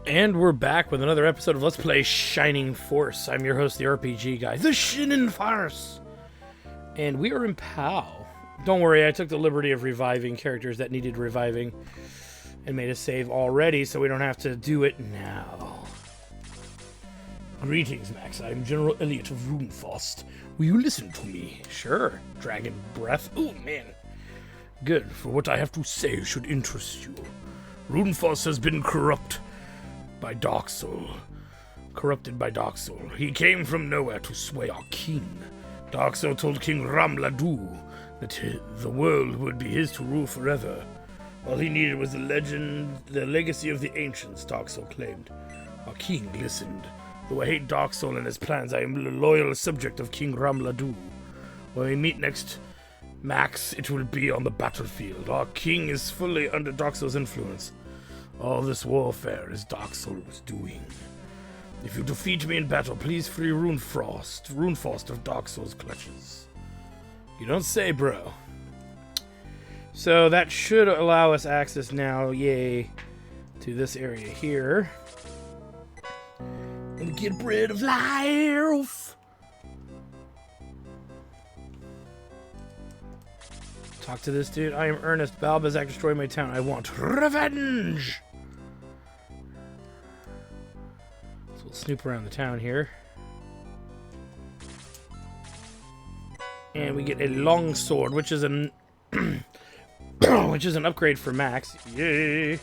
And we're back with another episode of Let's Play Shining Force. I'm your host, the RPG guy, the Shining Force. And we are in POW. Don't worry, I took the liberty of reviving characters that needed reviving and made a save already, so we don't have to do it now. Greetings, Max. I'm General Elliot of Runefaust. Will you listen to me? Sure. Dragon breath. Oh, man. Good, for what I have to say should interest you. Runefaust has been corrupted by Darksoul. He came from nowhere to sway our king. Darksoul told King Ramladu that the world would be his to rule forever. All he needed was the legacy of the ancients, Darksoul claimed. Our king listened. Though I hate Darksoul and his plans, I am a loyal subject of King Ramladu. When we meet next, Max, it will be on the battlefield. Our king is fully under Darksoul's influence. All this warfare is Darksoul's doing. If you defeat me in battle, please free Runefaust of Darksoul's clutches. You don't say, bro. So that should allow us access now, yay, to this area here. And get rid of life. Talk to this dude. I am Ernest. Balbazak destroyed my town. I want revenge. So we'll snoop around the town here. And we get a long sword, which is an which is an upgrade for Max. Yay!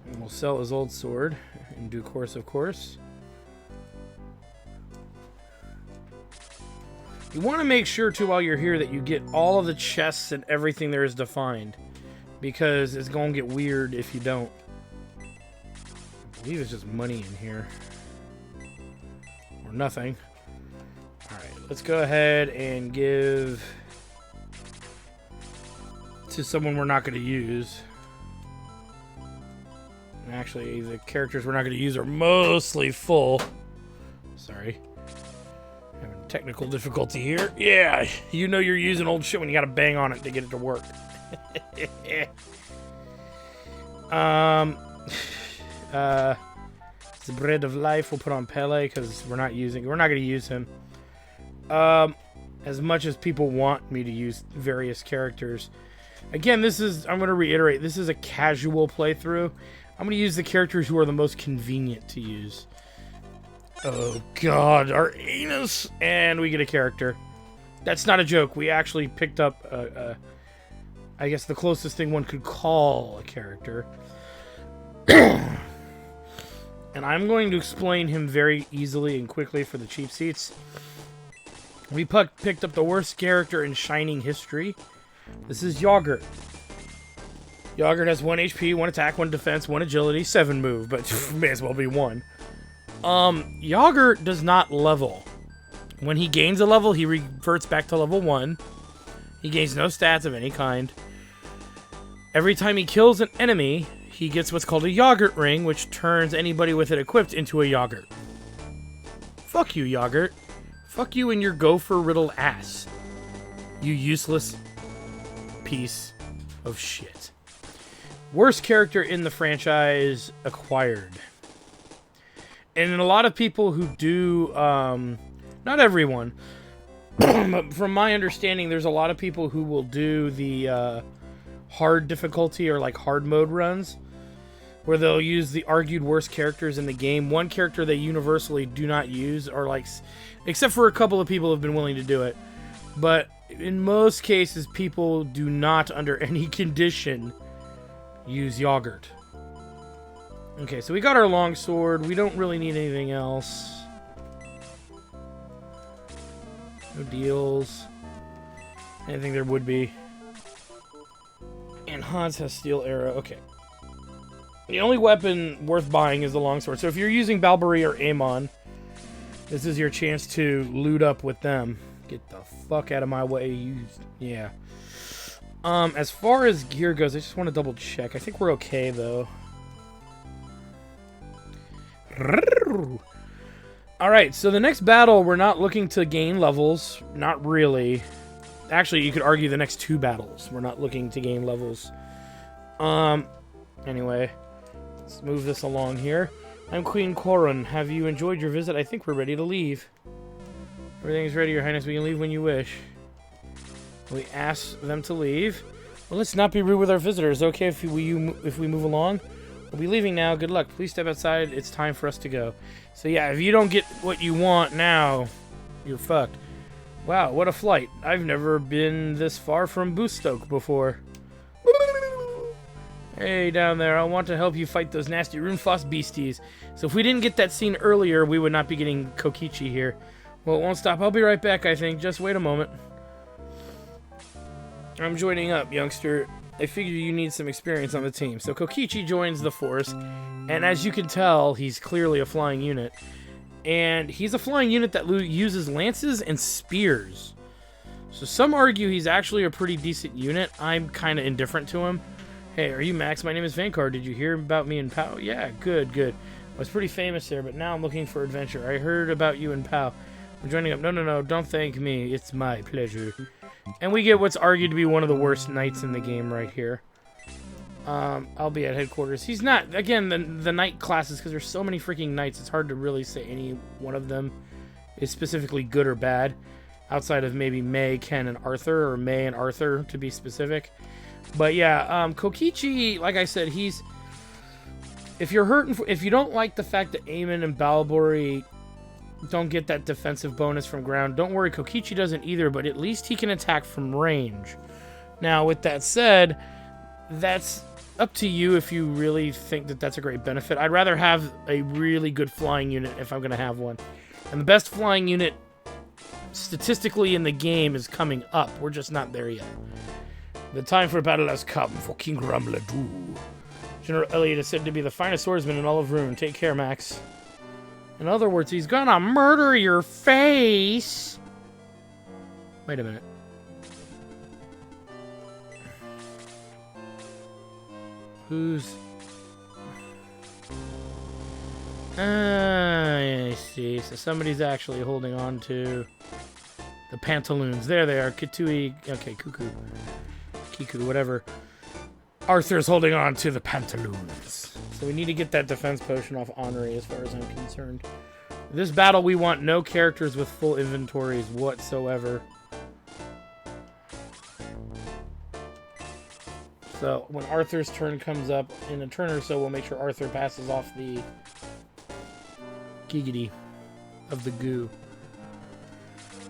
And we'll sell his old sword in due course, of course. You want to make sure, too, while you're here, that you get all of the chests and everything there is to find. Because it's going to get weird if you don't. I believe it's just money in here. Or nothing. Alright, let's go ahead and give to someone we're not going to use. And actually, the characters we're not going to use are mostly full. Sorry. Having technical difficulty here. Yeah, you know you're using old shit when you gotta bang on it to get it to work. The bread of life we'll put on Pele because we're not gonna use him. As much as people want me to use various characters. Again, I'm gonna reiterate, this is a casual playthrough. I'm gonna use the characters who are the most convenient to use. Oh god, our anus! And we get a character. That's not a joke. We actually picked up, I guess the closest thing one could call a character. And I'm going to explain him very easily and quickly for the cheap seats. We picked up the worst character in Shining history. This is Yogurt. Yogurt has 1 HP, 1 attack, 1 defense, 1 agility, 7 move, but may as well be 1. Yogurt does not level. When he gains a level, he reverts back to level 1. He gains no stats of any kind. Every time he kills an enemy, he gets what's called a Yogurt ring, which turns anybody with it equipped into a Yogurt. Fuck you, Yogurt. Fuck you and your gopher-riddled ass. You useless piece of shit. Worst character in the franchise acquired. And a lot of people who do, not everyone, but from my understanding, there's a lot of people who will do the hard difficulty or like hard mode runs, where they'll use the argued worst characters in the game. One character they universally do not use, or like, except for a couple of people who have been willing to do it. But in most cases, people do not, under any condition, use Yogurt. Okay, so we got our longsword. We don't really need anything else. No deals. Anything there would be. And Hans has steel arrow. Okay. The only weapon worth buying is the longsword. So if you're using Balbari or Amon, this is your chance to loot up with them. Get the fuck out of my way. Yeah. As far as gear goes, I just want to double check. I think we're okay, though. Alright, so the next battle, we're not looking to gain levels. Not really. Actually, you could argue the next 2 battles, we're not looking to gain levels. Anyway, let's move this along here. I'm Queen Corrin. Have you enjoyed your visit? I think we're ready to leave. Everything's ready, Your Highness. We can leave when you wish. We ask them to leave. Well, let's not be rude with our visitors. Okay, if we move along? We'll be leaving now. Good luck. Please step outside. It's time for us to go. So yeah, if you don't get what you want now, you're fucked. Wow, what a flight. I've never been this far from Boostoke before. Hey, down there, I want to help you fight those nasty Runefaust beasties. So if we didn't get that scene earlier, we would not be getting Kokichi here. Well, it won't stop. I'll be right back, I think. Just wait a moment. I'm joining up, youngster. I figure you need some experience on the team. So Kokichi joins the force, and as you can tell, he's clearly a flying unit. And he's a flying unit that uses lances and spears. So some argue he's actually a pretty decent unit. I'm kind of indifferent to him. Hey, are you Max? My name is Vankar. Did you hear about me and Pao? Yeah, good. I was pretty famous there, but now I'm looking for adventure. I heard about you and Pao. I'm joining up. No, don't thank me. It's my pleasure. And we get what's argued to be one of the worst knights in the game right here. I'll be at headquarters. He's not, again, the knight classes, because there's so many freaking knights, it's hard to really say any one of them is specifically good or bad, outside of maybe May, Ken, and Arthur, or May and Arthur, to be specific. But yeah, Kokichi, like I said, he's... If you're hurting... If you don't like the fact that Eamon and Balbori don't get that defensive bonus from ground, don't worry, Kokichi doesn't either, but at least he can attack from range. Now, with that said, that's up to you if you really think that that's a great benefit. I'd rather have a really good flying unit if I'm going to have one. And the best flying unit, statistically in the game, is coming up. We're just not there yet. The time for battle has come for King Ramladu. General Elliot is said to be the finest swordsman in all of Rune. Take care, Max. In other words, he's gonna murder your face. Wait a minute. Who's... I see. So somebody's actually holding on to the pantaloons. There they are. Kitui. Okay, Cuckoo. Kiku, whatever. Arthur's holding on to the pantaloons. So we need to get that defense potion off Henri as far as I'm concerned. This battle, we want no characters with full inventories whatsoever. So when Arthur's turn comes up in a turn or so, we'll make sure Arthur passes off the giggity of the goo.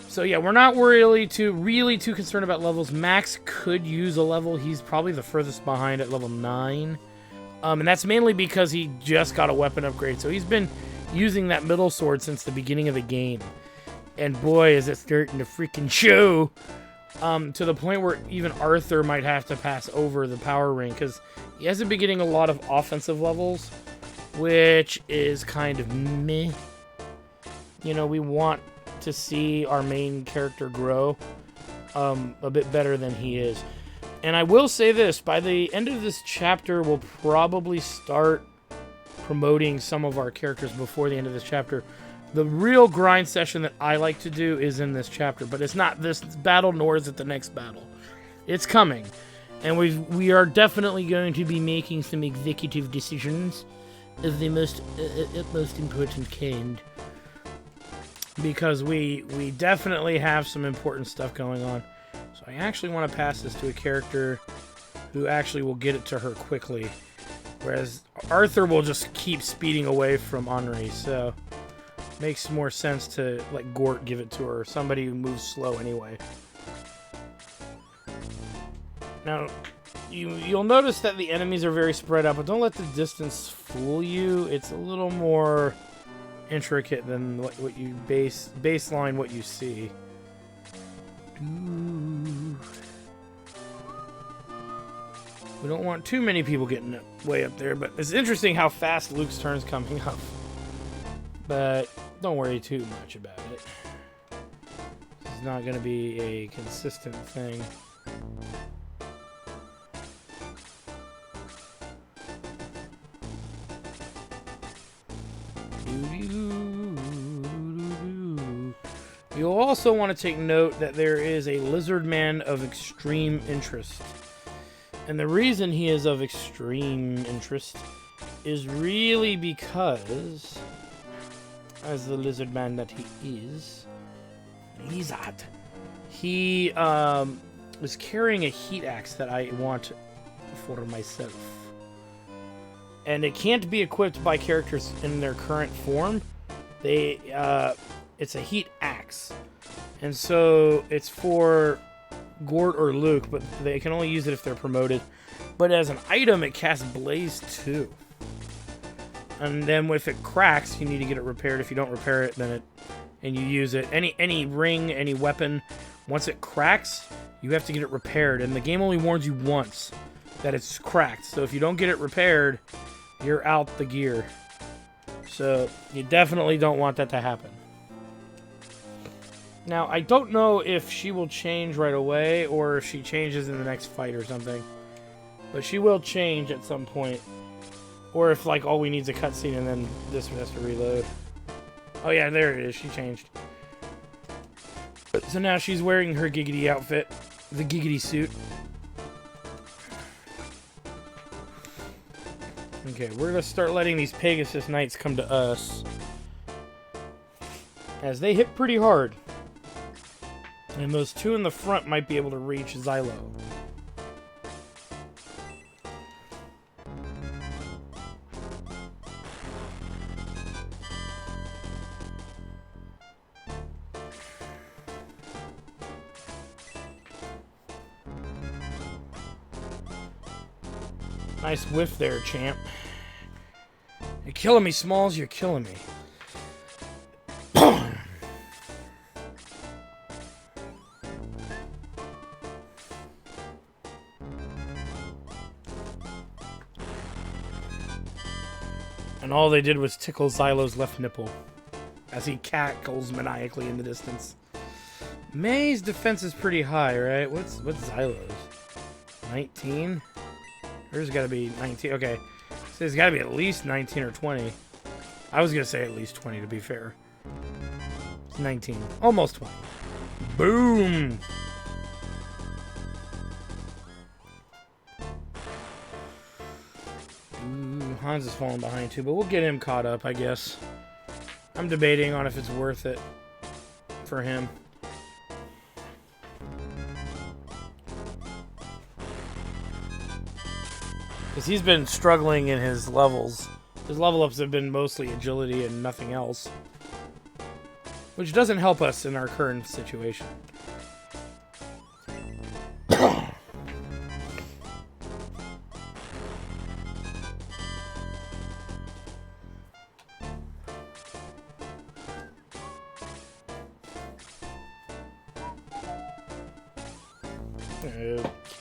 So yeah, we're not really too concerned about levels. Max could use a level. He's probably the furthest behind at level 9. And that's mainly because he just got a weapon upgrade. So he's been using that middle sword since the beginning of the game. And boy, is it starting to freaking show. To the point where even Arthur might have to pass over the power ring, because he hasn't been getting a lot of offensive levels, which is kind of meh. You know, we want to see our main character grow a bit better than he is. And I will say this, by the end of this chapter, we'll probably start promoting some of our characters before the end of this chapter. The real grind session that I like to do is in this chapter, but it's not this battle, nor is it the next battle. It's coming. And we are definitely going to be making some executive decisions of the most important kind. Because we definitely have some important stuff going on. So I actually want to pass this to a character who actually will get it to her quickly. Whereas Arthur will just keep speeding away from Henri. So makes more sense to let Gort give it to her. Somebody who moves slow anyway. Now, you'll notice that the enemies are very spread out, but don't let the distance fool you. It's a little more intricate than what you baseline what you see. We don't want too many people getting way up there, but it's interesting how fast Luke's turn's coming up. But don't worry too much about it. It's not going to be a consistent thing. You'll also want to take note that there is a lizard man of extreme interest. And the reason he is of extreme interest is really because, as the lizard man that he is, he was carrying a heat axe that I want for myself. And it can't be equipped by characters in their current form. It's a heat axe. And so it's for Gort or Luke, but they can only use it if they're promoted. But as an item, it casts Blaze too. And then if it cracks, you need to get it repaired. If you don't repair it, then and you use it. Any ring, any weapon, once it cracks, you have to get it repaired. And the game only warns you once that it's cracked. So if you don't get it repaired, you're out the gear. So you definitely don't want that to happen. Now, I don't know if she will change right away or if she changes in the next fight or something. But she will change at some point. Or if, like, all we need is a cutscene and then this one has to reload. Oh, yeah, there it is. She changed. So now she's wearing her Giggity outfit. The Giggity suit. Okay, we're going to start letting these Pegasus Knights come to us. As they hit pretty hard. And those two in the front might be able to reach Xylo. Nice whiff there, champ. You're killing me, Smalls. You're killing me. And all they did was tickle Xylo's left nipple as he cackles maniacally in the distance. May's defense is pretty high, right? What's Xylo's? 19? Hers got to be 19. Okay. So it's got to be at least 19 or 20. I was going to say at least 20 to be fair. 19. Almost 20. Boom! Ooh, Hans is falling behind too, but we'll get him caught up, I guess. I'm debating on if it's worth it for him. Because he's been struggling in his levels. His level ups have been mostly agility and nothing else. Which doesn't help us in our current situation.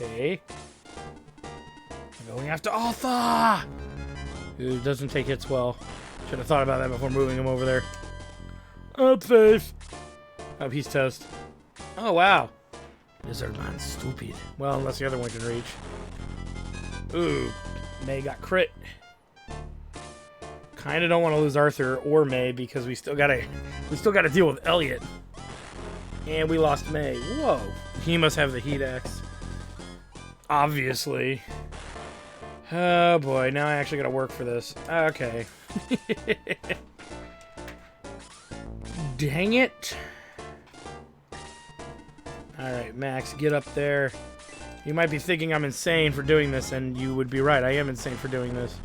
Okay. Going after Arthur! Who doesn't take hits well. Should have thought about that before moving him over there. Up safe. Oh, he's toast. Oh, wow. Lizard man's stupid. Well, unless the other one can reach. Ooh. May got crit. Kinda don't want to lose Arthur or May because we still gotta deal with Elliot. And we lost May. Whoa. He must have the heat axe. Obviously. Oh boy, now I actually gotta work for this. Okay. Dang it. Alright, Max, get up there. You might be thinking I'm insane for doing this, and you would be right. I am insane for doing this.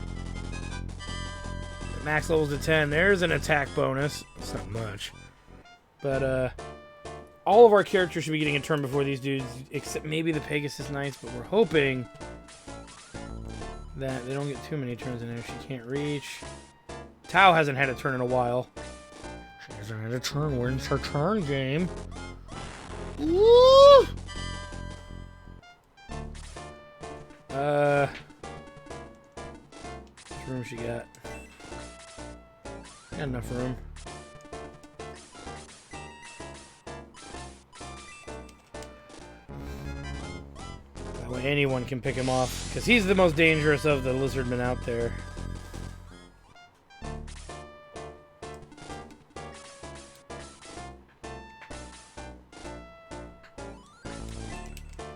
Max levels to 10. There's an attack bonus. It's not much. But, all of our characters should be getting a turn before these dudes, except maybe the Pegasus Knights, but we're hoping that they don't get too many turns in there. She can't reach. Tao hasn't had a turn in a while. She hasn't had a turn. When's her turn game? Woo! What room she got? Got enough room. That way anyone can pick him off, because he's the most dangerous of the lizardmen out there.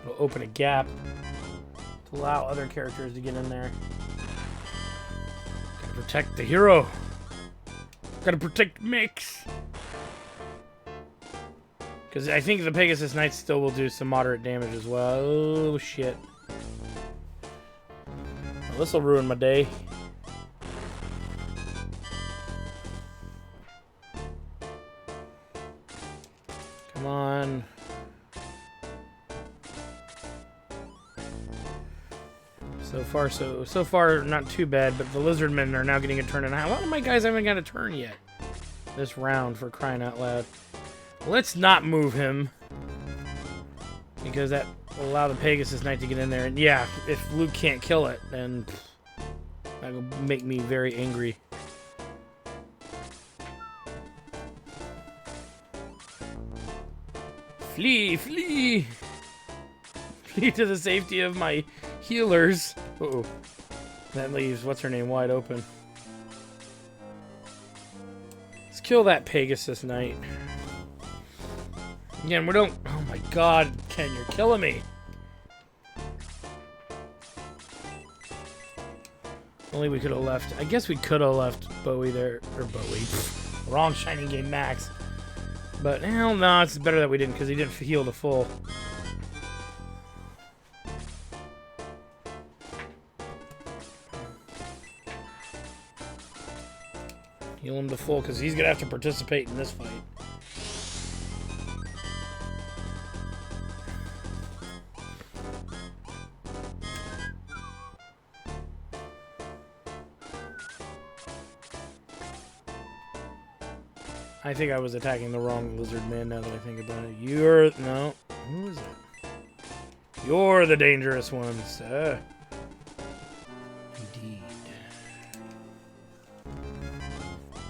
It'll open a gap to to allow other characters to get in there. Gotta protect the hero. Gotta protect Mix. Because I think the Pegasus Knights still will do some moderate damage as well. Oh, shit. Well, this'll ruin my day. Come on. So far, not too bad, but the lizardmen are now getting a turn, and a lot of my guys haven't got a turn yet. This round, for crying out loud. Let's not move him, because that will allow the Pegasus Knight to get in there. And yeah, if Luke can't kill it, then that will make me very angry. Flee, flee! Flee to the safety of my healers. Uh-oh. That leaves, what's her name, wide open. Let's kill that Pegasus Knight. Again, we don't... Oh my god, Ken, you're killing me. Only we could have left... I guess we could have left Bowie there. Or Bowie. Wrong Shining Game Max. But, hell no, it's better that we didn't, because he didn't heal the full. Heal him to full, because he's going to have to participate in this fight. I think I was attacking the wrong lizard man now that I think about it. You're... No. Who is it? You're the dangerous ones. Indeed.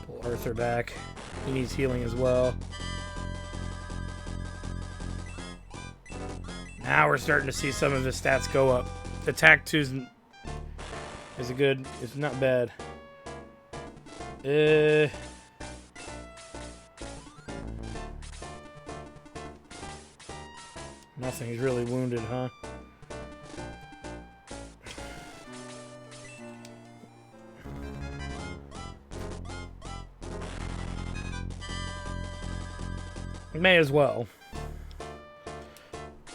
Pull Arthur back. He needs healing as well. Now we're starting to see some of his stats go up. Attack 2 is a good... It's not bad. Nothing. He's really wounded, huh? May as well.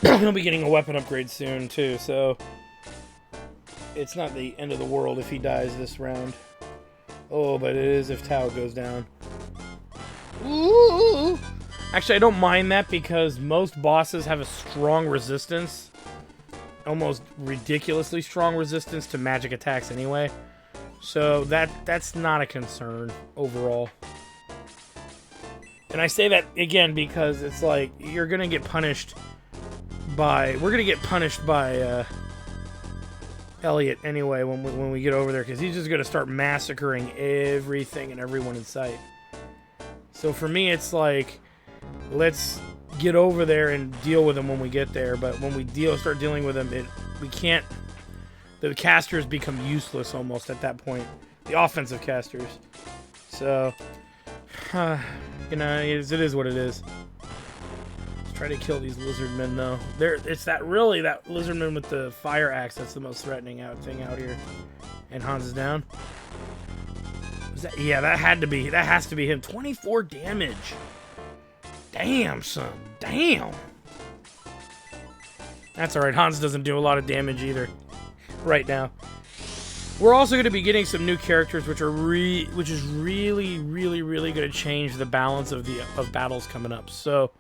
He'll be getting a weapon upgrade soon, too, so... It's not the end of the world if he dies this round. Oh, but it is if Tao goes down. Ooh! Actually, I don't mind that because most bosses have a strong resistance. Almost ridiculously strong resistance to magic attacks anyway. So that's not a concern overall. And I say that again because it's like you're going to get punished by... We're going to get punished by Elliot anyway when we get over there, because he's just going to start massacring everything and everyone in sight. So for me, it's like... Let's get over there and deal with him when we get there. But when we start dealing with him, we can't... The casters become useless almost at that point. The offensive casters. So, you know, it is what it is. Let's try to kill these lizardmen, though. It's that lizardman with the fire axe that's the most threatening thing out here. And Hans is down. Yeah, that has to be him. 24 damage. Damn, son. Damn. That's alright. Hans doesn't do a lot of damage either. Right now. We're also going to be getting some new characters, which is really, really, really going to change the balance of battles coming up. So,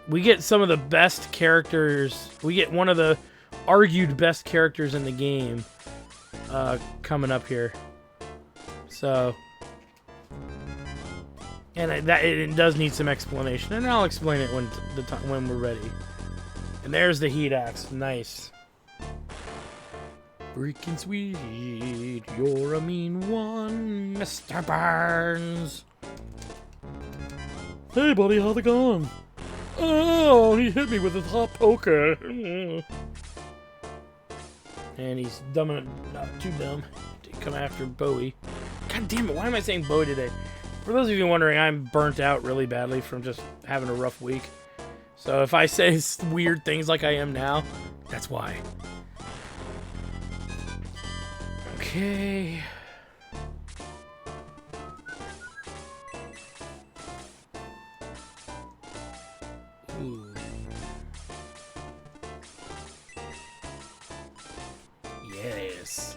we get some of the best characters. We get one of the argued best characters in the game coming up here. So... And it does need some explanation, and I'll explain it when we're ready. And there's the heat axe. Nice. Freaking sweet, you're a mean one, Mr. Burns. Hey, buddy, how's it going? Oh, he hit me with his hot poker. And he's not too dumb to come after Bowie. God damn it! Why am I saying Bowie today? For those of you wondering, I'm burnt out really badly from just having a rough week. So if I say weird things like I am now, that's why. Okay. Ooh. Yes.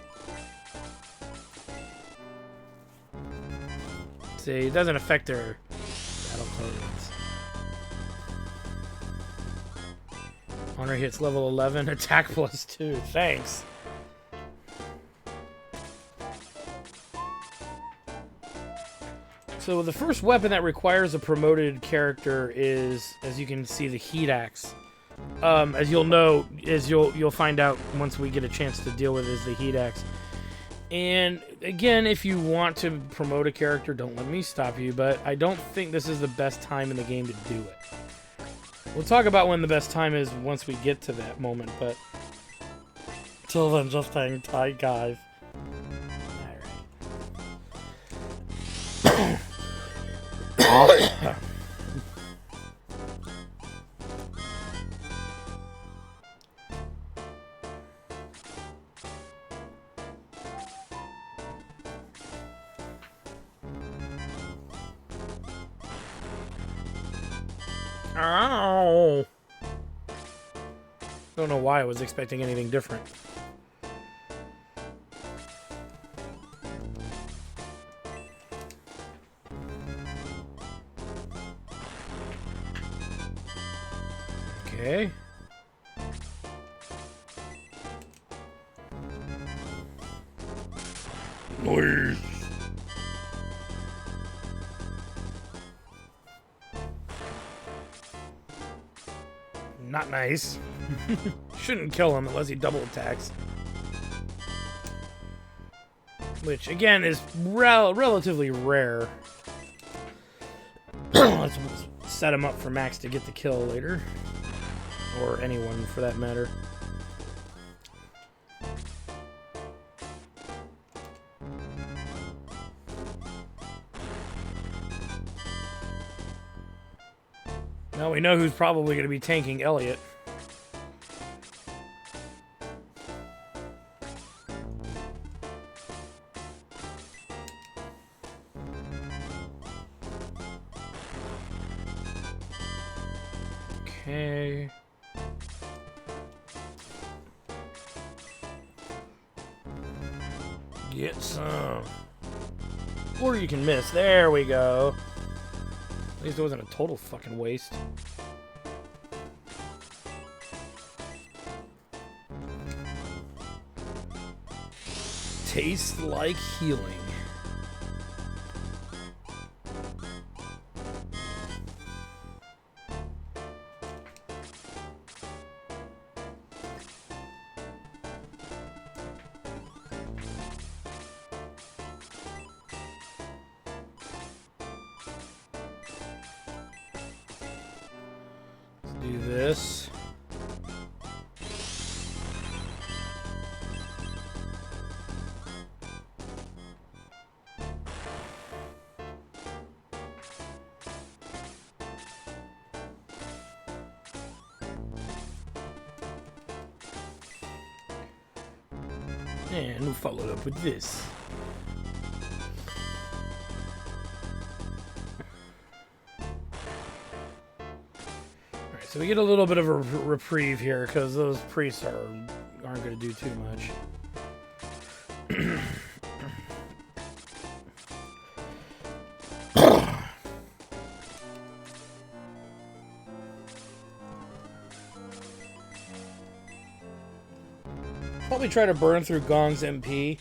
See, it doesn't affect their battle cards. Honor hits level 11, attack +2. Thanks. So the first weapon that requires a promoted character is, as you can see, the heat axe. As you'll know, you'll find out once we get a chance to deal with it, is the heat axe. And again, if you want to promote a character, don't let me stop you, but I don't think this is the best time in the game to do it. We'll talk about when the best time is once we get to that moment, but till then, just hang tight, guys. Alright. Ow. Don't know why I was expecting anything different. Okay. Noise. Not nice. Shouldn't kill him unless he double attacks. Which, again, is relatively rare. Let's set him up for Max to get the kill later. Or anyone, for that matter. Now we know who's probably going to be tanking Elliot. Okay. Get some. Or you can miss. There we go. At least it wasn't a total fucking waste. Tastes like healing. Do this. And we'll follow it up with this. So we get a little bit of a reprieve here because those priests aren't going to do too much. Probably try to burn through Gong's MP,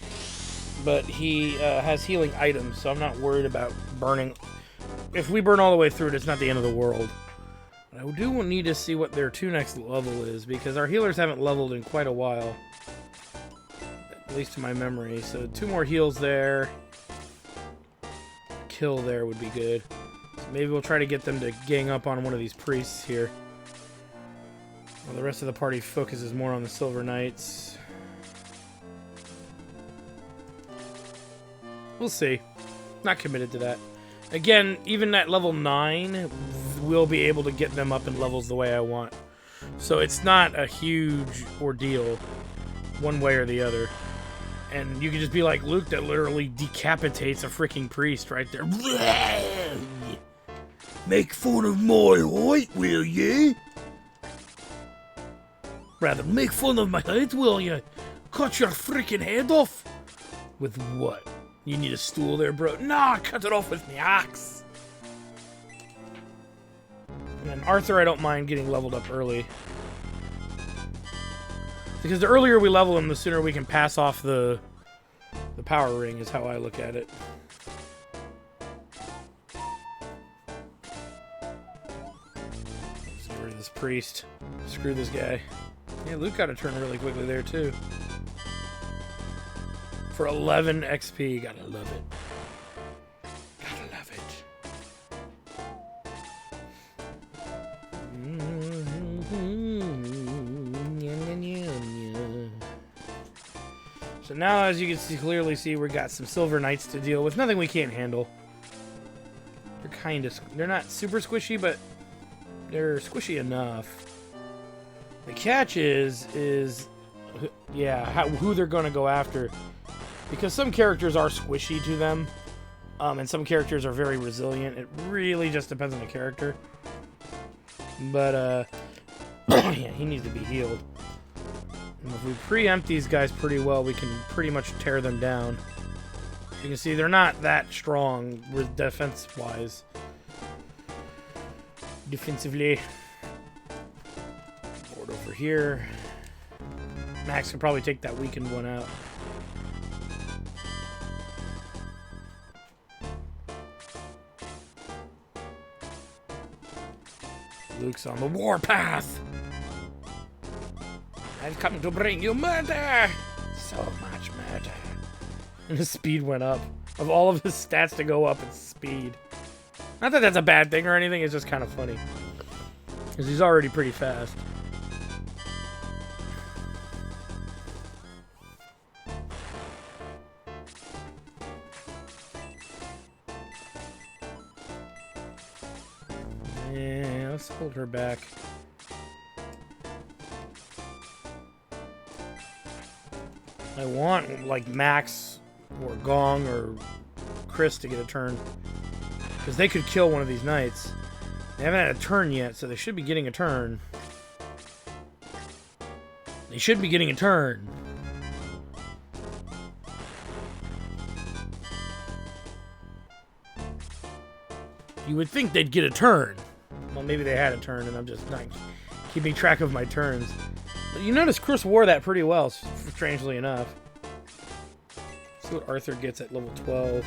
but he has healing items, so I'm not worried about burning. If we burn all the way through it, it's not the end of the world. I do need to see what their 2 next level is, because our healers haven't leveled in quite a while. At least to my memory. So 2 more heals there. Kill there would be good. So maybe we'll try to get them to gang up on one of these priests here. While the rest of the party focuses more on the Silver Knights. We'll see. Not committed to that. Again, even at level 9, we'll be able to get them up in levels the way I want. So it's not a huge ordeal, one way or the other. And you can just be like Luke that literally decapitates a freaking priest right there. Make fun of my height, will ye? Rather, make fun of my height, will you? Cut your freaking head off. With what? You need a stool there, bro? Nah, cut it off with my axe. And then Arthur, I don't mind getting leveled up early. Because the earlier we level him, the sooner we can pass off the power ring, is how I look at it. Let's get rid of this priest. Screw this guy. Yeah, Luke got a turn really quickly there, too. For 11 XP, gotta love it. Gotta love it. So now, as you can clearly see, we got some Silver Knights to deal with. Nothing we can't handle. They're not super squishy, but they're squishy enough. The catch is who they're gonna go after, because some characters are squishy to them, and some characters are very resilient. It really just depends on the character. But yeah, he needs to be healed. And if we preempt these guys pretty well, we can pretty much tear them down. You can see they're not that strong defense-wise. Defensively. Board over here. Max could probably take that weakened one out. Luke's on the warpath. I've come to bring you murder! So much murder. And his speed went up. Of all of his stats to go up, it's speed. Not that that's a bad thing or anything, it's just kind of funny. Because he's already pretty fast. Yeah, let's hold her back. I want, like, Max or Gong or Chris to get a turn. Because they could kill one of these knights. They haven't had a turn yet, so they should be getting a turn. They should be getting a turn. You would think they'd get a turn. Well, maybe they had a turn, and I'm just not keeping track of my turns. But you notice Chris wore that pretty well, strangely enough. Let's see what Arthur gets at level 12.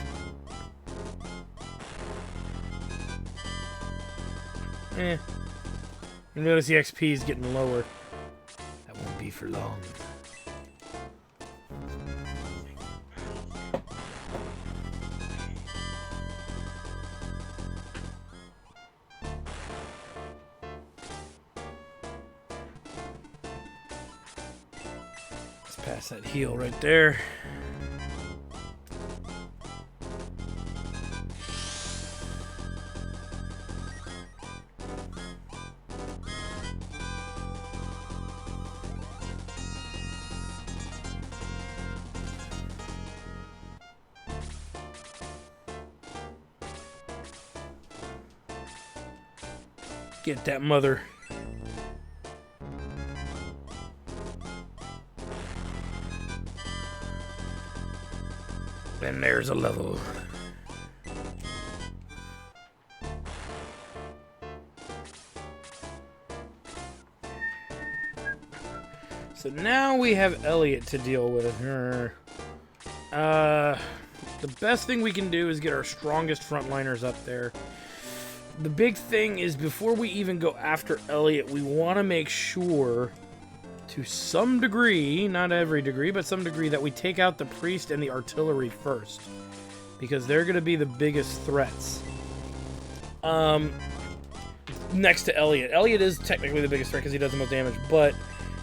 You notice the XP is getting lower. That won't be for long. Let's pass that heal right there. Get that mother. And there's a level. So now we have Elliot to deal with. The best thing we can do is get our strongest frontliners up there. The big thing is, before we even go after Elliot, we want to make sure, to some degree, not every degree, but some degree, that we take out the priest and the artillery first. Because they're going to be the biggest threats. Next to Elliot. Elliot is technically the biggest threat because he does the most damage, but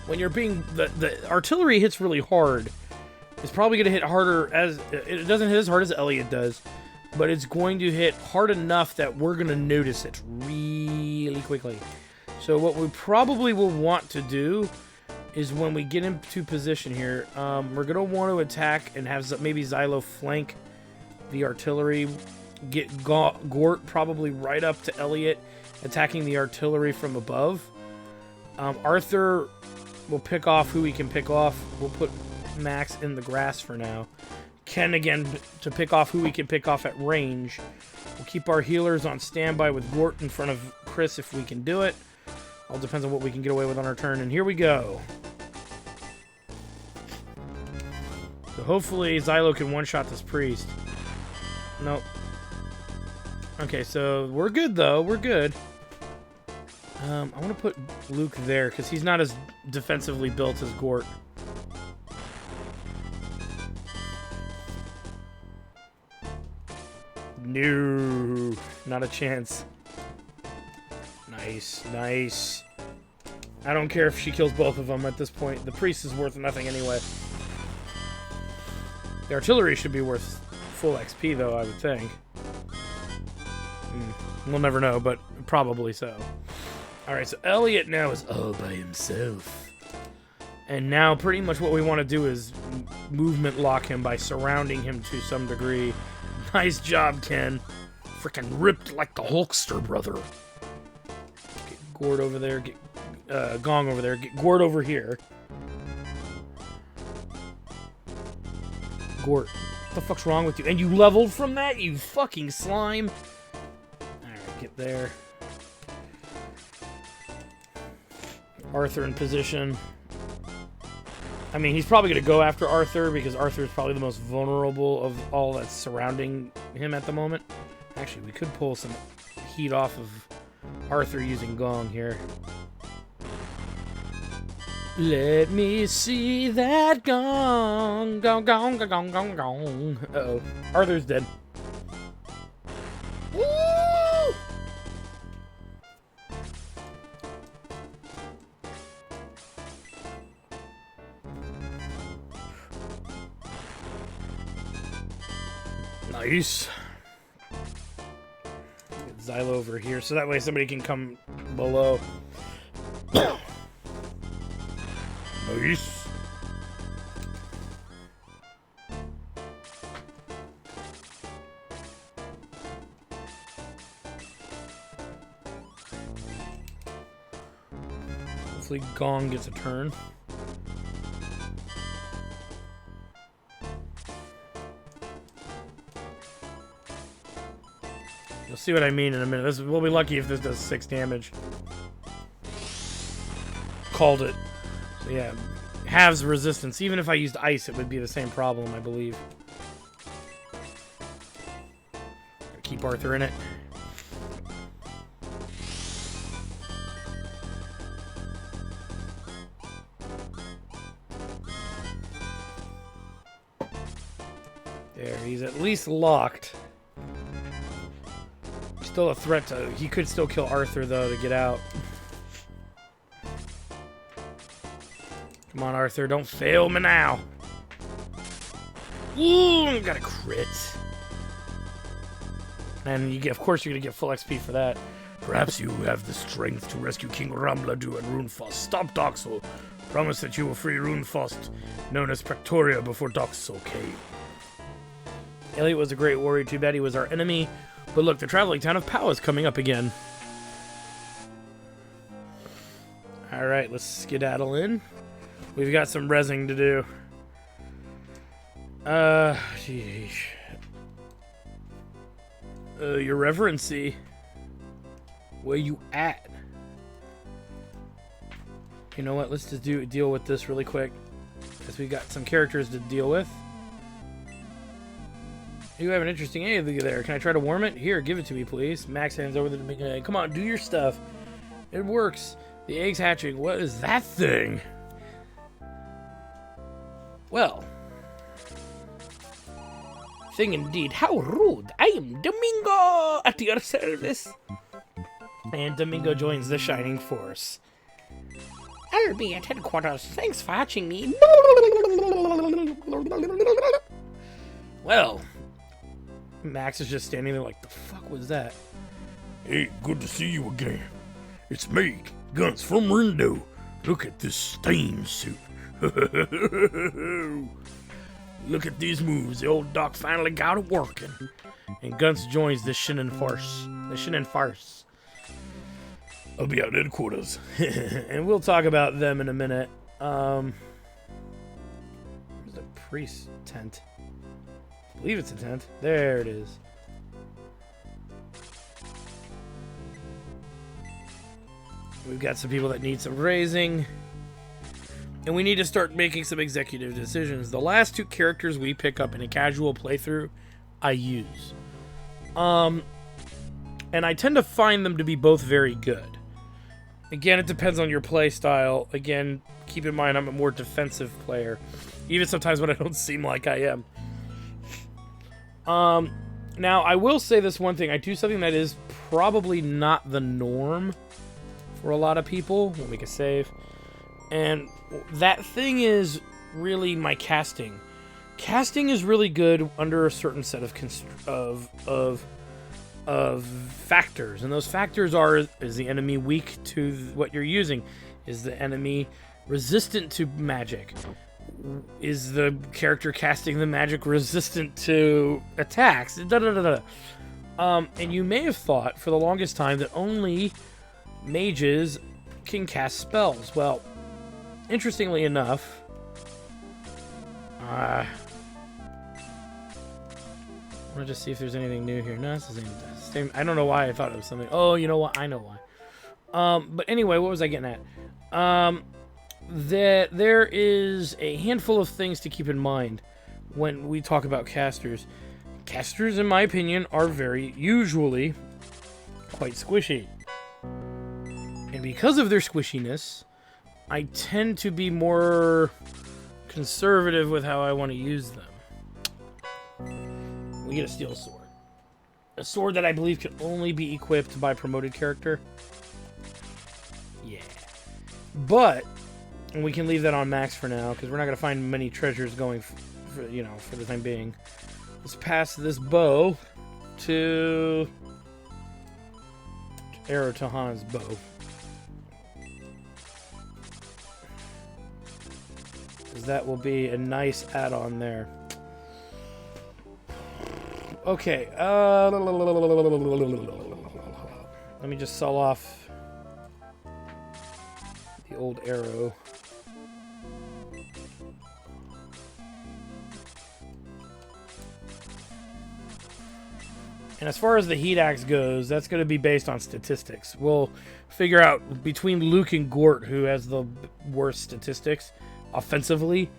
when you're being... The artillery hits really hard. It's probably going to hit harder as... It doesn't hit as hard as Elliot does. But it's going to hit hard enough that we're going to notice it really quickly. So what we probably will want to do is when we get into position here. We're going to want to attack and have maybe Xylo flank the artillery. Get Gort probably right up to Elliot, attacking the artillery from above. Arthur will pick off who he can pick off. We'll put Max in the grass for now. Ken again to pick off who we can pick off at range. We'll keep our healers on standby with Gort in front of Chris if we can do it. All depends on what we can get away with on our turn. And here we go. So hopefully Xylo can one-shot this priest. Nope. Okay, so we're good though. We're good. I want to put Luke there because he's not as defensively built as Gort. No, not a chance. Nice, nice. I don't care if she kills both of them at this point. The priest is worth nothing anyway. The artillery should be worth full XP though, I would think. We'll never know, but probably so. Alright, so Elliot now is all by himself. And now pretty much what we want to do is movement lock him by surrounding him to some degree. Nice job, Ken. Freaking ripped like the Hulkster, brother. Get Gort over there. Get Gong over there. Get Gort over here. Gort, what the fuck's wrong with you? And you leveled from that, you fucking slime. Alright, get there. Arthur in position. I mean, he's probably going to go after Arthur because Arthur is probably the most vulnerable of all that's surrounding him at the moment. Actually, we could pull some heat off of Arthur using Gong here. Let me see that gong. Gong, gong, gong, gong, gong, gong. Uh-oh. Arthur's dead. Woo! Nice. Get Xylo over here, so that way somebody can come below. Nice. Hopefully Gong gets a turn. You'll see what I mean in a minute. We'll be lucky if this does 6 damage. Called it. So yeah, halves resistance. Even if I used ice, it would be the same problem, I believe. Keep Arthur in it. There, he's at least locked. Still a threat to... He could still kill Arthur, though, to get out. Come on, Arthur. Don't fail me now. Ooh, got a crit. And you get, of course, you're going to get full XP for that. Perhaps you have the strength to rescue King Rambladu and Runefaust. Stop Doxel. Promise that you will free Runefaust, known as Pretoria, before Doxel came. Elliot was a great warrior. Too bad he was our enemy. But look, the traveling town of Pau is coming up again. Alright, let's skedaddle in. We've got some rezzing to do. Geez. Your Reverency. Where you at? You know what, let's just deal with this really quick. Because we got some characters to deal with. You have an interesting egg there. Can I try to warm it? Here, give it to me, please. Max hands over the big egg. Come on, do your stuff. It works. The egg's hatching. What is that thing? Well. Thing indeed. How rude. I am Domingo at your service. And Domingo joins the Shining Force. I'll be at headquarters. Thanks for hatching me. Well. Max is just standing there like, the fuck was that? Hey, good to see you again. It's me, Guns from Rindo. Look at this stain suit. Look at these moves. The old Doc finally got it working. And Guns joins the Shinin farce. The Shinin farce. I'll be out in quarters. And we'll talk about them in a minute. Where's the priest tent? I believe it's a tent. There it is. We've got some people that need some raising. And we need to start making some executive decisions. The last two characters we pick up in a casual playthrough, I use. And I tend to find them to be both very good. Again, it depends on your play style. Again, keep in mind I'm a more defensive player. Even sometimes when I don't seem like I am. Now, I will say this one thing. I do something that is probably not the norm for a lot of people. We'll make a save. And that thing is really my casting. Casting is really good under a certain set of factors, and those factors are: is the enemy weak to what you're using? Is the enemy resistant to magic? Is the character casting the magic resistant to attacks? And you may have thought for the longest time that only mages can cast spells. Well, interestingly enough, I want to just see if there's anything new here. No, it's the same. I don't know why I thought it was something. Oh, you know what? I know why. But anyway, what was I getting at? That there is a handful of things to keep in mind when we talk about casters. Casters, in my opinion, are usually quite squishy. And because of their squishiness, I tend to be more conservative with how I want to use them. We get a steel sword. A sword that I believe can only be equipped by promoted character. Yeah. But, and we can leave that on max for now, because we're not going to find many treasures going for the time being. Let's pass this bow to Arrow Tahan's bow. Because that will be a nice add-on there. Okay, let me just sell off the old arrow. And as far as the heat axe goes, that's going to be based on statistics. We'll figure out between Luke and Gort who has the worst statistics offensively,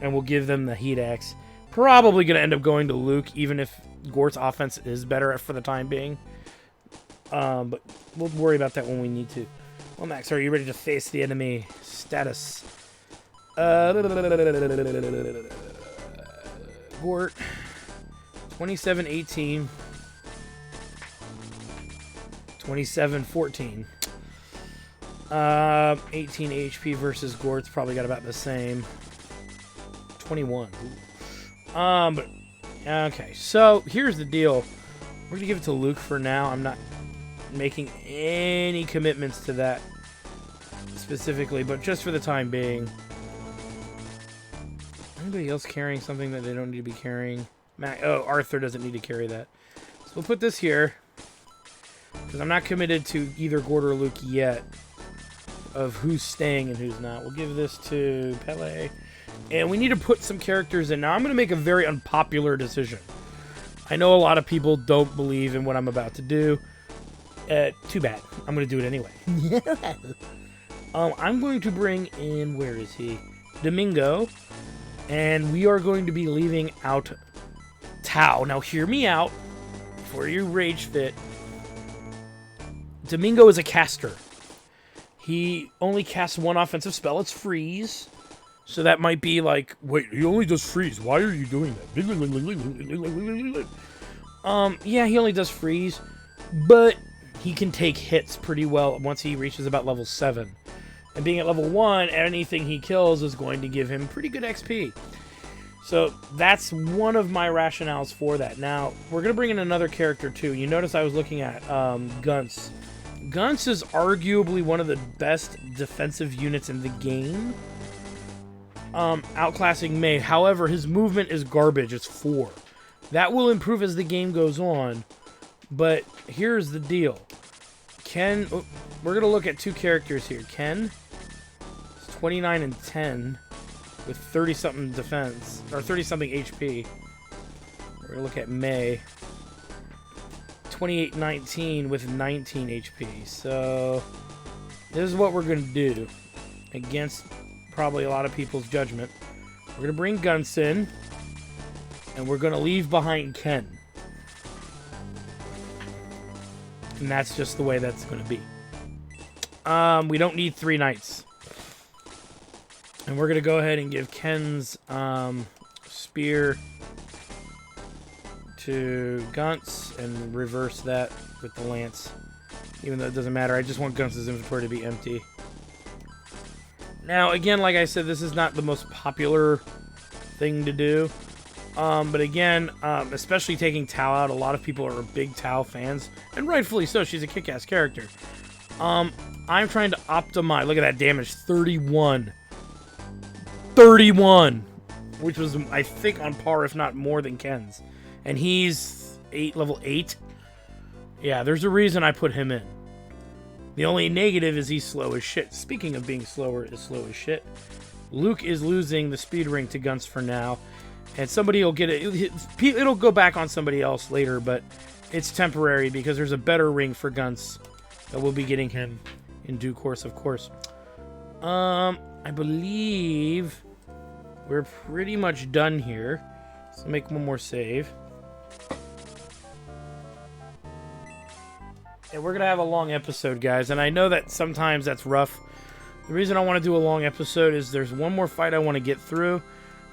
and we'll give them the heat axe. Probably going to end up going to Luke, even if Gort's offense is better for the time being. But we'll worry about that when we need to. Well, Max, are you ready to face the enemy? Status. Gort. 27-18. 27-14. 18 HP versus Gort's probably got about the same. 21. But okay, so here's the deal. We're gonna give it to Luke for now. I'm not making any commitments to that specifically, but just for the time being. Anybody else carrying something that they don't need to be carrying? Arthur doesn't need to carry that. So we'll put this here, because I'm not committed to either Gort or Luke yet of who's staying and who's not. We'll give this to Pele. And we need to put some characters in. Now, I'm going to make a very unpopular decision. I know a lot of people don't believe in what I'm about to do. Too bad. I'm going to do it anyway. I'm going to bring in, where is he? Domingo. And we are going to be leaving out Tao. Now, hear me out before you rage fit. Domingo is a caster. He only casts one offensive spell. It's freeze. So that might be like, wait, he only does freeze. Why are you doing that? Yeah, he only does freeze, but he can take hits pretty well once he reaches about level 7. And being at level 1, anything he kills is going to give him pretty good XP. So that's one of my rationales for that. Now, we're going to bring in another character too. You notice I was looking at Guns. Gunts is arguably one of the best defensive units in the game, outclassing May. However, his movement is garbage. It's 4. That will improve as the game goes on, but here's the deal. Ken, we're going to look at 2 characters here. Ken is 29 and 10 with 30-something defense, or 30-something HP. We're going to look at May. 28-19 with 19 HP. So this is what we're going to do against probably a lot of people's judgment. We're going to bring Gunts in, and we're going to leave behind Ken. And that's just the way that's going to be. We don't need 3 knights. And we're going to go ahead and give Ken's spear to Gunts and reverse that with the lance. Even though it doesn't matter, I just want Gunts' inventory to be empty. Now, again, like I said, this is not the most popular thing to do. But again, especially taking Tao out, a lot of people are big Tao fans. And rightfully so, she's a kick-ass character. I'm trying to optimize. Look at that damage, 31. 31! Which was, I think, on par, if not more than Ken's. And he's level 8. Yeah, there's a reason I put him in. The only negative is he's slow as shit. Speaking of being slow as shit, Luke is losing the speed ring to Gunts for now. And somebody will get it. It'll go back on somebody else later, but it's temporary because there's a better ring for Gunts that we'll be getting him in due course, of course. I believe we're pretty much done here. So make one more save. And we're going to have a long episode, guys. And I know that sometimes that's rough. The reason I want to do a long episode is there's one more fight I want to get through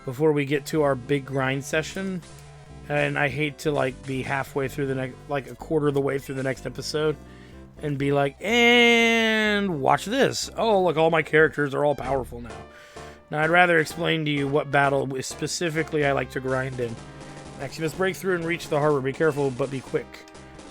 before we get to our big grind session. And I hate to, like, be halfway through the next, like, a quarter of the way through the next episode and be like, and watch this. Oh, look, all my characters are all powerful now. Now, I'd rather explain to you what battle specifically I like to grind in. Actually, let's break through and reach the harbor. Be careful, but be quick.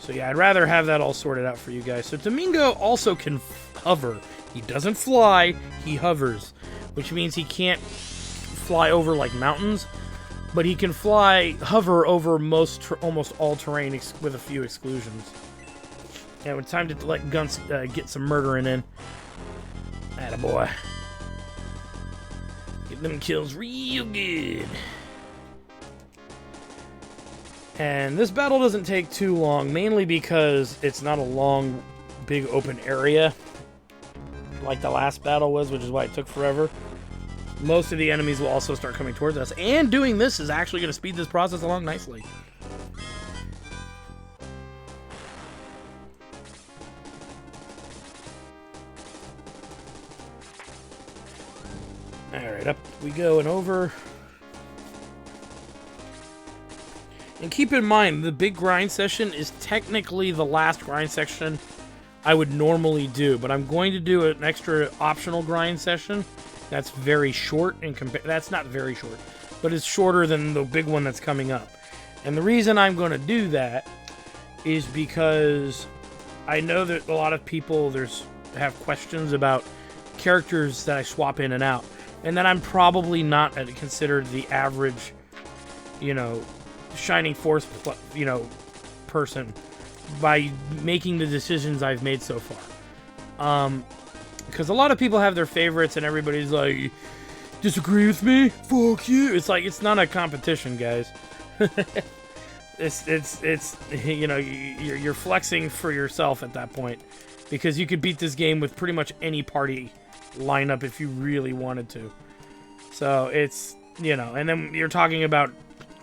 So yeah, I'd rather have that all sorted out for you guys. So Domingo also can hover. He doesn't fly, he hovers. Which means he can't fly over like mountains, but he can hover over almost all terrain with a few exclusions. Yeah, it's time to let Gunts get some murdering in. Attaboy. Get them kills real good. And this battle doesn't take too long, mainly because it's not a long, big open area like the last battle was, which is why it took forever. Most of the enemies will also start coming towards us, and doing this is actually going to speed this process along nicely. Alright, up we go and over. And keep in mind, the big grind session is technically the last grind session I would normally do, but I'm going to do an extra optional grind session that's very short, and that's not very short, but it's shorter than the big one that's coming up. And the reason I'm going to do that is because I know that a lot of people have questions about characters that I swap in and out, and that I'm probably not considered the average, Shining Force, person by making the decisions I've made so far. Because a lot of people have their favorites, and everybody's like, disagree with me? Fuck you. It's like, it's not a competition, guys. it's you're flexing for yourself at that point, because you could beat this game with pretty much any party lineup if you really wanted to. So it's, and then you're talking about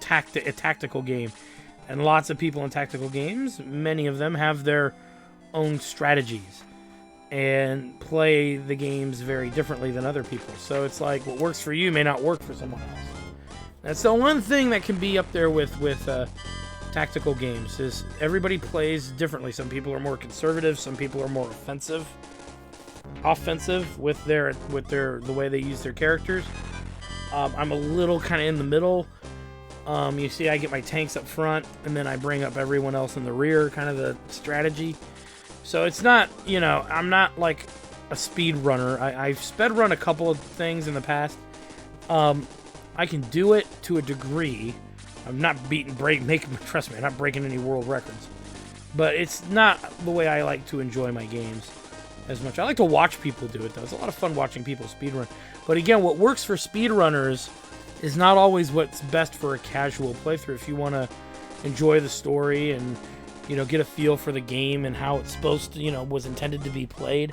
a tactical game, and lots of people in tactical games, many of them have their own strategies and play the games very differently than other people. So it's like, what works for you may not work for someone else. That's the one thing that can be up there with tactical games, is everybody plays differently. Some people are more conservative, some people are more offensive with the way they use their characters. I'm a little kind of in the middle. You see, I get my tanks up front, and then I bring up everyone else in the rear, kind of the strategy. So it's not, you know, I'm not like a speed runner. I've sped run a couple of things in the past. I can do it to a degree. I'm not trust me, I'm not breaking any world records. But it's not the way I like to enjoy my games as much. I like to watch people do it, though. It's a lot of fun watching people speedrun. But again, what works for speedrunners is not always what's best for a casual playthrough. If you want to enjoy the story and, you know, get a feel for the game and how it's supposed to, you know, was intended to be played.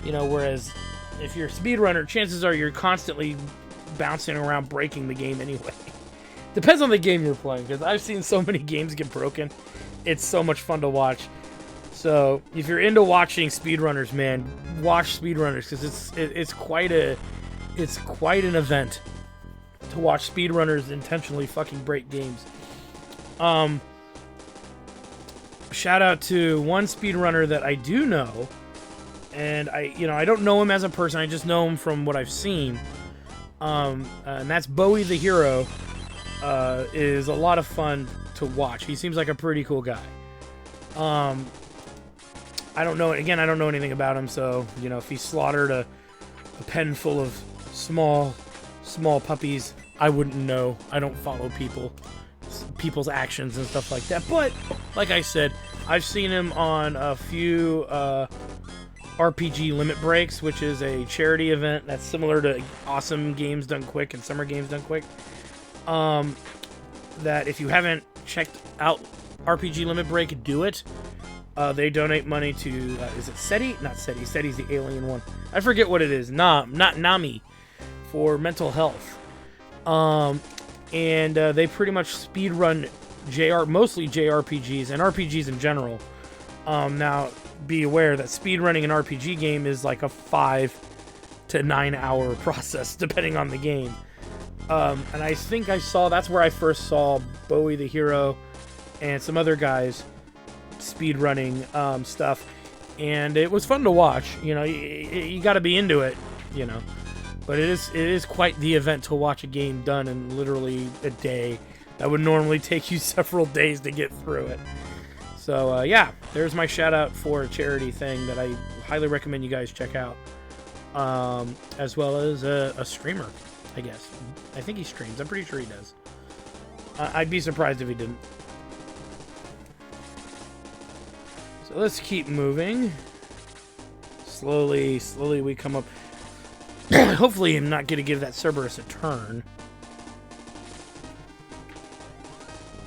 You know, whereas if you're a speedrunner, chances are you're constantly bouncing around breaking the game anyway. Depends on the game you're playing, because I've seen so many games get broken. It's so much fun to watch. So if you're into watching speedrunners, man, watch speedrunners, because it's quite an event to watch speedrunners intentionally fucking break games. Shout out to one speedrunner that I do know, and I don't know him as a person. I just know him from what I've seen. And that's Bowie the Hero. Is a lot of fun to watch. He seems like a pretty cool guy. I don't know anything about him, so, you know, if he slaughtered a pen full of small puppies, I wouldn't know. I don't follow people's actions and stuff like that. But like I said, I've seen him on a few RPG Limit Breaks, which is a charity event that's similar to Awesome Games Done Quick and Summer Games Done Quick. That if you haven't checked out RPG Limit Break, do it. They donate money to, is it SETI? Not SETI. SETI's the alien one. I forget what it is. Not NAMI, for mental health. And they pretty much speedrun mostly JRPGs and RPGs in general. Now, be aware that speedrunning an RPG game is like a 5 to 9 hour process, depending on the game. And I think that's where I first saw Bowie the Hero and some other guys speedrunning stuff. And it was fun to watch. You know, you got to be into it, you know. But it is quite the event to watch a game done in literally a day. That would normally take you several days to get through it. So, yeah, there's my shout out for a charity thing that I highly recommend you guys check out. As well as a streamer, I guess. I think he streams. I'm pretty sure he does. I'd be surprised if he didn't. So let's keep moving. Slowly we come up. Hopefully I'm not going to give that Cerberus a turn.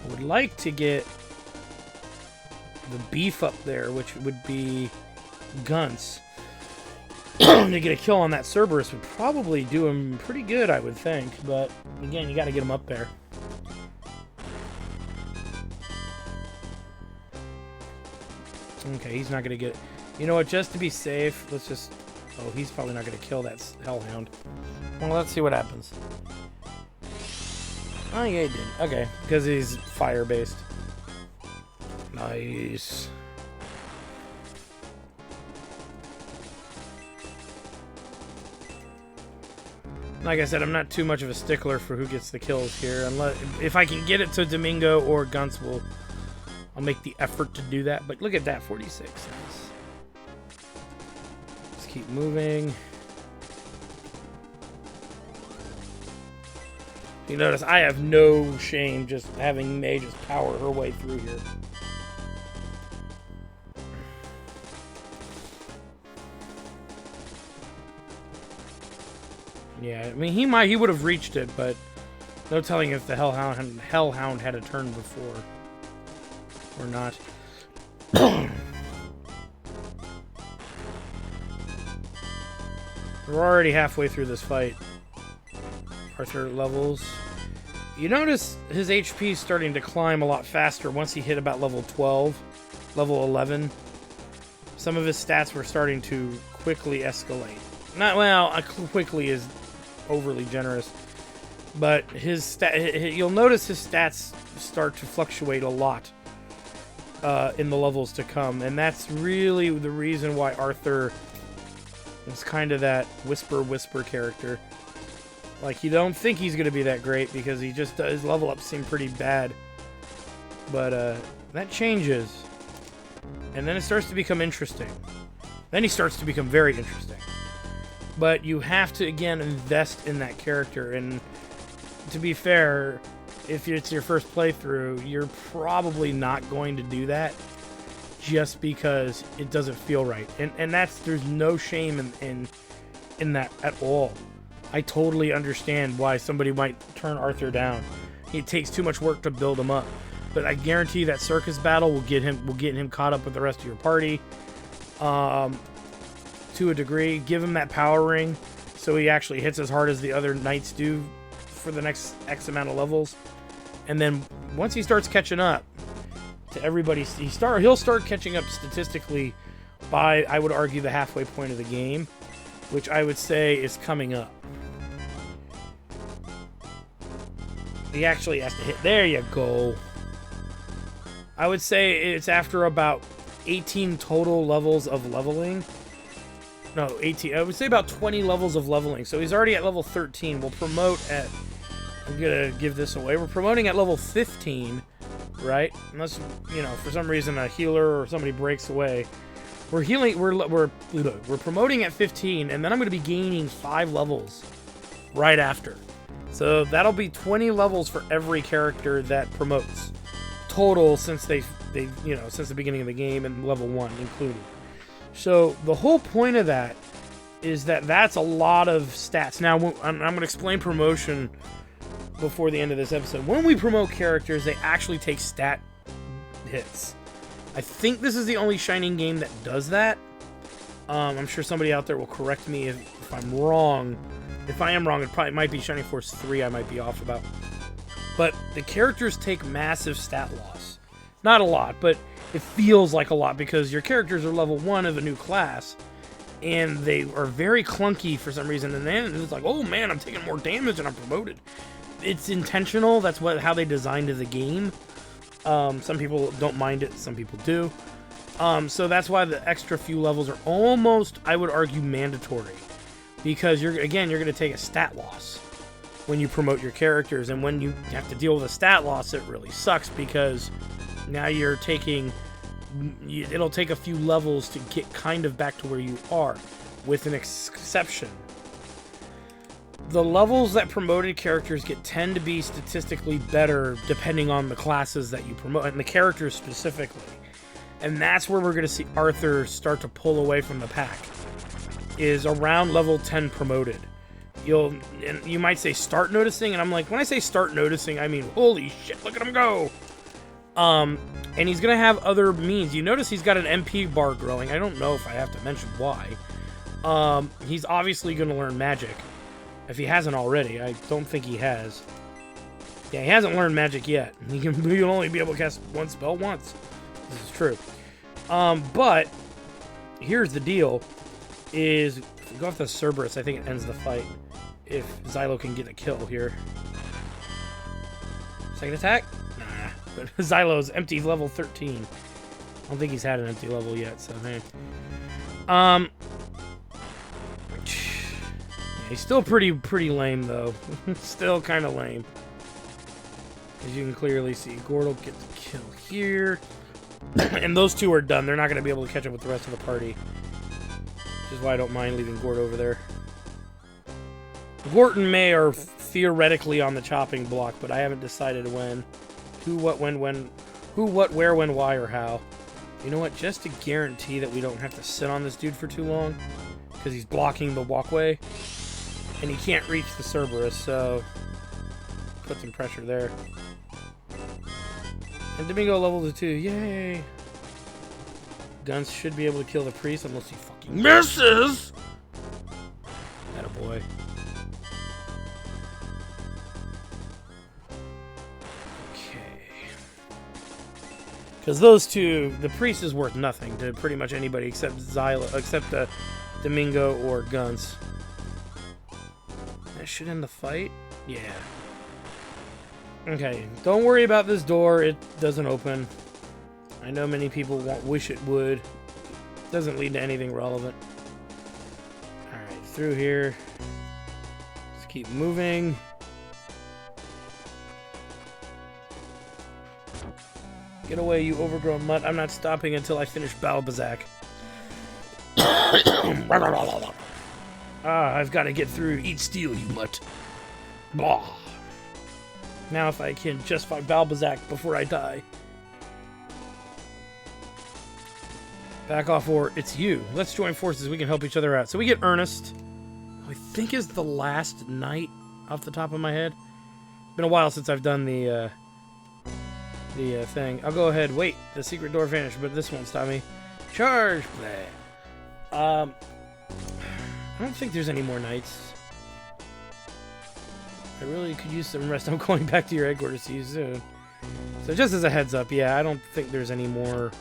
I would like to get the beef up there, which would be Gunts. To get a kill on that Cerberus would probably do him pretty good, I would think. But, again, you got to get him up there. Okay, he's not going to get... You know what, just to be safe, let's just... Oh, he's probably not going to kill that Hellhound. Well, let's see what happens. Oh, yeah, he did. Okay, because he's fire-based. Nice. Like I said, I'm not too much of a stickler for who gets the kills here. Unless, if I can get it to Domingo or Gunts, I'll make the effort to do that. But look at that, 46. Nice. Let's keep moving. You notice I have no shame just having May just power her way through here. Yeah, I mean, he would have reached it, but no telling if the Hellhound had a turn before or not. We're already halfway through this fight. Arthur levels. You notice his HP is starting to climb a lot faster once he hit about level 12, level 11. Some of his stats were starting to quickly escalate. Quickly is overly generous, but you'll notice his stats start to fluctuate a lot in the levels to come, and that's really the reason why Arthur is kind of that whisper character. Like, you don't think he's going to be that great because his level ups seem pretty bad, but that changes. And then it starts to become interesting. Then he starts to become very interesting. But you have to, again, invest in that character. And to be fair, if it's your first playthrough, you're probably not going to do that just because it doesn't feel right. And there's no shame in that at all. I totally understand why somebody might turn Arthur down. It takes too much work to build him up. But I guarantee that circus battle will get him caught up with the rest of your party. To a degree. Give him that power ring so he actually hits as hard as the other knights do for the next X amount of levels. And then once he starts catching up to everybody, he'll start catching up statistically by, I would argue, the halfway point of the game, which I would say is coming up. He actually has to hit. There you go. I would say it's after about 18 total levels of leveling. No, 18. I would say about 20 levels of leveling. So he's already at level 13. We'll promote at... I'm going to give this away. We're promoting at level 15, right? Unless, for some reason a healer or somebody breaks away. We're promoting at 15, and then I'm going to be gaining 5 levels right after. So that'll be 20 levels for every character that promotes. Total since since the beginning of the game, and level 1 included. So the whole point of that is that's a lot of stats. Now I'm going to explain promotion before the end of this episode. When we promote characters, they actually take stat hits. I think this is the only Shining game that does that. I'm sure somebody out there will correct me if I'm wrong. If I am wrong, it probably might be Shining Force 3 I might be off about. But the characters take massive stat loss. Not a lot, but it feels like a lot because your characters are level 1 of a new class, and they are very clunky for some reason, and then it's like, oh man, I'm taking more damage and I'm promoted. It's intentional. That's how they designed the game. Some people don't mind it, some people do. So that's why the extra few levels are almost, I would argue, mandatory. Because you're going to take a stat loss when you promote your characters, and when you have to deal with a stat loss, it really sucks because now you're taking... It'll take a few levels to get kind of back to where you are, with an exception. The levels that promoted characters get tend to be statistically better depending on the classes that you promote, and the characters specifically. And that's where we're going to see Arthur start to pull away from the pack, is around level 10 promoted. You might say start noticing, and I'm like, when I say start noticing, I mean, holy shit, look at him go! And he's going to have other means. You notice he's got an MP bar growing. I don't know if I have to mention why. He's obviously going to learn magic. If he hasn't already. I don't think he has. Yeah, he hasn't learned magic yet. He'll only be able to cast one spell once. This is true. But here's the deal. If we go off the Cerberus, I think it ends the fight. If Xylo can get a kill here. Second attack? Nah. But Xylo's empty level 13. I don't think he's had an empty level yet, so hey. Yeah, he's still pretty lame though. Still kind of lame. As you can clearly see, Gord will get the kill here. And those two are done. They're not going to be able to catch up with the rest of the party. Which is why I don't mind leaving Gord over there. Gort and May are theoretically on the chopping block, but I haven't decided when. Who, what, when. Who, what, where, when, why, or how. You know what? Just to guarantee that we don't have to sit on this dude for too long, because he's blocking the walkway, and he can't reach the Cerberus, so put some pressure there. And Domingo level to 2. Yay! Guns should be able to kill the priest unless he fucking misses! Attaboy. Because those two, the priest is worth nothing to pretty much anybody except Domingo or Guns. That should end the fight? Yeah. Okay, don't worry about this door. It doesn't open. I know many people wish it would. Doesn't lead to anything relevant. Alright, through here. Let's keep moving. Get away, you overgrown mutt. I'm not stopping until I finish Balbazak. I've got to get through. Eat steel, you mutt. Blah. Now if I can just find Balbazak before I die. Back off, or it's you. Let's join forces. We can help each other out. So we get Ernest, who I think is the last knight off the top of my head. Been a while since I've done the thing. I'll go ahead. Wait, the secret door vanished, but this won't stop me. Charge! I don't think there's any more knights. I really could use some rest. I'm going back to your headquarters. See you soon. So just as a heads up, yeah, I don't think there's any more.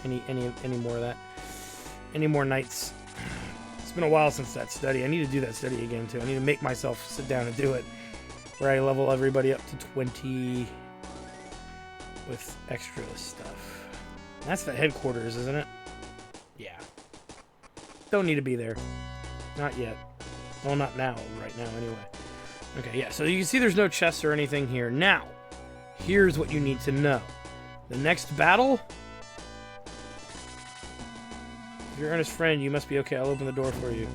Any more of that. Any more knights. It's been a while since that study. I need to do that study again too. I need to make myself sit down and do it. Where I level everybody up to 20 with extra stuff. That's the headquarters, isn't it? Yeah. Don't need to be there. Not yet. Well, not now. Right now, anyway. Okay, yeah. So you can see there's no chests or anything here. Now, here's what you need to know. The next battle... If you're Ernest's friend, you must be okay. I'll open the door for you.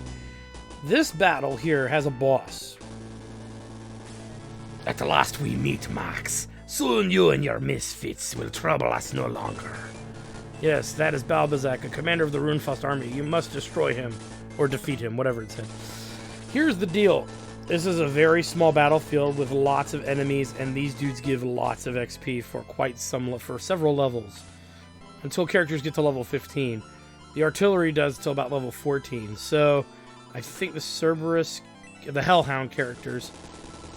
This battle here has a boss. At last we meet, Max. Soon you and your misfits will trouble us no longer. Yes, that is Balbazak, a commander of the Runefaust army. You must destroy him. Or defeat him, whatever it said. Here's the deal. This is a very small battlefield with lots of enemies, and these dudes give lots of XP for several levels. Until characters get to level 15. The artillery does till about level 14. So, I think the Cerberus, the Hellhound characters,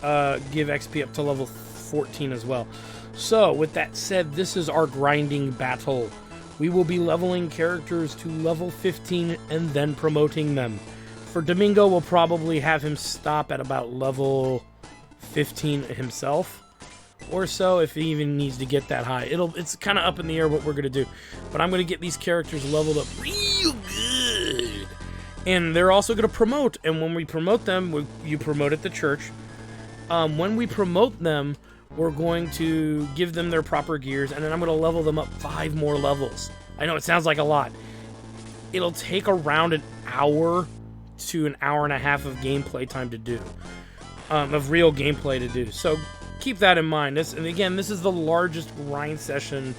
give XP up to level 14 as well. So, with that said, this is our grinding battle. We will be leveling characters to level 15 and then promoting them. For Domingo, we'll probably have him stop at about level 15 himself. Or so, if he even needs to get that high. It's kind of up in the air what we're going to do. But I'm going to get these characters leveled up real good. And they're also going to promote. And when we promote them, you promote at the church. When we promote them, we're going to give them their proper gears. And then I'm going to level them up 5 more levels. I know it sounds like a lot. It'll take around an hour to an hour and a half of gameplay time to do. Of real gameplay to do. So... keep that in mind. And again, this is the largest grind session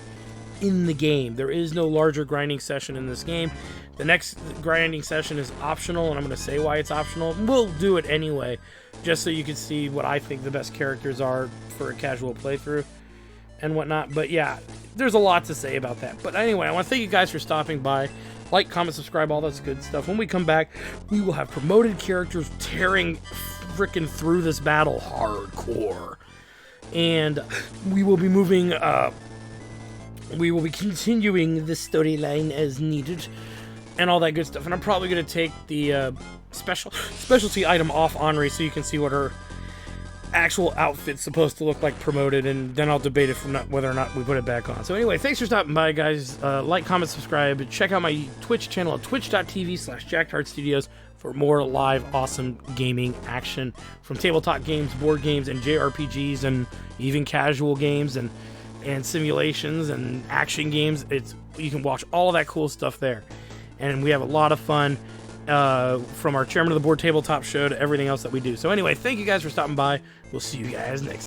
in the game. There is no larger grinding session in this game. The next grinding session is optional, and I'm going to say why it's optional. We'll do it anyway, just so you can see what I think the best characters are for a casual playthrough and whatnot. But yeah, there's a lot to say about that. But anyway, I want to thank you guys for stopping by. Like, comment, subscribe, all that good stuff. When we come back, we will have promoted characters tearing frickin' through this battle hardcore. And we will be moving, we will be continuing the storyline as needed, and all that good stuff. And I'm probably going to take the specialty item off Henri so you can see what her actual outfit's supposed to look like promoted, and then I'll debate whether or not we put it back on. So anyway, thanks for stopping by, guys. Like, comment, subscribe. Check out my Twitch channel at twitch.tv/JackedHeartStudios for more live, awesome gaming action from tabletop games, board games, and JRPGs, and even casual games and simulations and action games. You can watch all of that cool stuff there. And we have a lot of fun from our Chairman of the Board Tabletop show to everything else that we do. So anyway, thank you guys for stopping by. We'll see you guys next time.